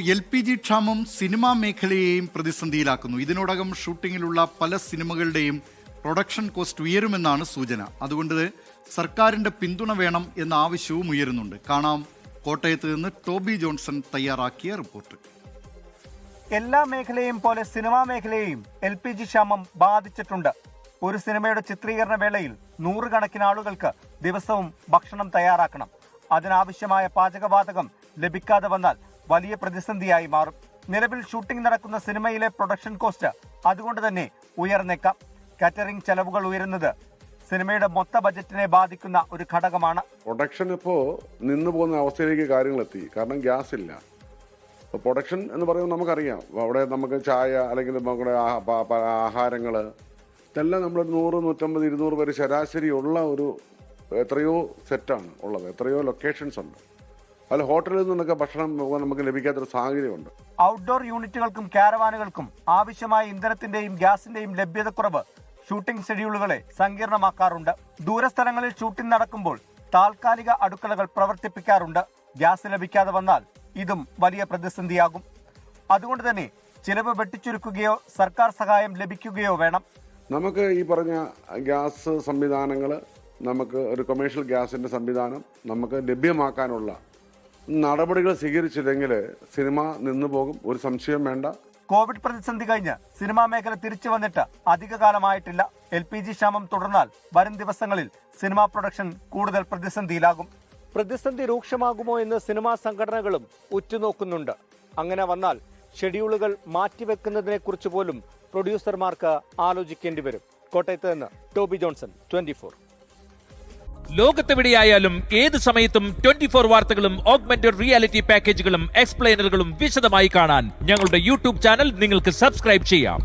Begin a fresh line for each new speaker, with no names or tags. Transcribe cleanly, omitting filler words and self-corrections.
LPG ക്ഷാമം cinema മേഖലയെയും പ്രതിസന്ധിയിലാക്കുന്നു. ഇതിനോടകം ഷൂട്ടിങ്ങിലുള്ള പല സിനിമകളുടെയും പ്രൊഡക്ഷൻ കോസ്റ്റ് ഉയരുമെന്നാണ് സൂചന. അതുകൊണ്ട് സർക്കാരിന്റെ പിന്തുണ വേണം എന്ന ആവശ്യവും ഉയരുന്നുണ്ട്. കാണാം കോട്ടയത്ത് നിന്ന് ടോബി ജോൺസൺ തയ്യാറാക്കിയ റിപ്പോർട്ട്.
എല്ലാ മേഖലയും പോലെ സിനിമാ മേഖലയെയും LPG ക്ഷാമം ബാധിച്ചിട്ടുണ്ട്. ഒരു സിനിമയുടെ ചിത്രീകരണ വേളയിൽ നൂറുകണക്കിന് ആളുകൾക്ക് ദിവസവും ഭക്ഷണം തയ്യാറാക്കണം. അതിനാവശ്യമായ പാചകവാതകം ലഭിക്കാതെ വന്നാൽ വലിയ പ്രതിസന്ധിയായി മാറും. നിലവിൽ ഷൂട്ടിംഗ് നടക്കുന്ന സിനിമയിലെ പ്രൊഡക്ഷൻ കോസ്റ്റ് അതുകൊണ്ട് തന്നെ ഉയർന്നേക്കാം. കാറ്ററിംഗ് ചെലവുകൾ ഉയരുന്നത് സിനിമയുടെ മൊത്ത ബജറ്റിനെ ബാധിക്കുന്ന ഒരു ഘടകമാണ്.
പ്രൊഡക്ഷൻ ഇപ്പോൾ നിന്നു പോകുന്ന അവസ്ഥയിലേക്ക് കാര്യങ്ങൾ എത്തി. കാരണം ഗ്യാസ് ഇല്ല. ഇപ്പോൾ പ്രൊഡക്ഷൻ എന്ന് പറയുമ്പോൾ നമുക്കറിയാം, അവിടെ നമുക്ക് ചായ അല്ലെങ്കിൽ നമ്മുടെ ആഹാരങ്ങൾ ഇതെല്ലാം നമ്മൾ 100, 150, 200 പേര് ശരാശരി ഉള്ള ഒരു എത്രയോ സെറ്റാണ് ഉള്ളത്, എത്രയോ ലൊക്കേഷൻസ് ഉണ്ട്. അതിൽ ഹോട്ടലിൽ നിന്നൊക്കെ ഭക്ഷണം നമുക്ക് ലഭിക്കാത്തൊരു സാഹചര്യമുണ്ട്.
ഔട്ട്ഡോർ യൂണിറ്റുകൾക്കും കാരവാനുകൾക്കും ആവശ്യമായ ഇന്ധനത്തിന്റെയും ഗ്യാസിന്റെയും ലഭ്യതക്കുറവ് ഷൂട്ടിംഗ് ഷെഡ്യൂളുകളെ സങ്കീർണമാക്കാറുണ്ട്. ദൂരസ്ഥലങ്ങളിൽ ഷൂട്ടിംഗ് നടക്കുമ്പോൾ താൽക്കാലിക അടുക്കളകൾ പ്രവർത്തിപ്പിക്കാറുണ്ട്. ഗ്യാസ് ലഭിക്കാതെ വന്നാൽ ഇതും വലിയ പ്രതിസന്ധിയാകും. അതുകൊണ്ട് തന്നെ ചിലവ് വെട്ടിച്ചുരുക്കുകയോ സർക്കാർ സഹായം ലഭിക്കുകയോ വേണം.
നമുക്ക് ഈ പറഞ്ഞ ഗ്യാസ് സംവിധാനങ്ങൾ, നമുക്ക് ഒരു കൊമേഴ്ഷ്യൽ ഗ്യാസിന്റെ സംവിധാനം നമുക്ക് ലഭ്യമാക്കാനുള്ള നടപടികൾ സ്വീകരിച്ചില്ലെങ്കിൽ സിനിമ നിന്നു പോകും, ഒരു സംശയം വേണ്ട.
കോവിഡ് പ്രതിസന്ധി കഴിഞ്ഞ് സിനിമാ മേഖല തിരിച്ചു വന്നിട്ട് അധിക കാലമായിട്ടില്ല. LPG ക്ഷാമം തുടർന്നാൽ വരും ദിവസങ്ങളിൽ സിനിമാ പ്രൊഡക്ഷൻ കൂടുതൽ പ്രതിസന്ധിയിലാകും. പ്രതിസന്ധി രൂക്ഷമാകുമോ എന്ന് സിനിമാ സംഘടനകളും ഉറ്റുനോക്കുന്നുണ്ട്. അങ്ങനെ വന്നാൽ ഷെഡ്യൂളുകൾ മാറ്റിവെക്കുന്നതിനെ കുറിച്ച് പോലും പ്രൊഡ്യൂസർമാർക്ക് ആലോചിക്കേണ്ടി വരും. കോട്ടയത്ത് നിന്ന് ടോബി ജോൺസൺ, 24.
ലോകത്തെവിടെയായാലും ഏത് സമയത്തും 24 വാർത്തകളും ഓഗ്മെന്റഡ് റിയാലിറ്റി പാക്കേജുകളും എക്സ്പ്ലെയിനറുകളും വിശദമായി കാണാൻ ഞങ്ങളുടെ YouTube ചാനൽ നിങ്ങൾക്ക് സബ്സ്ക്രൈബ് ചെയ്യാം.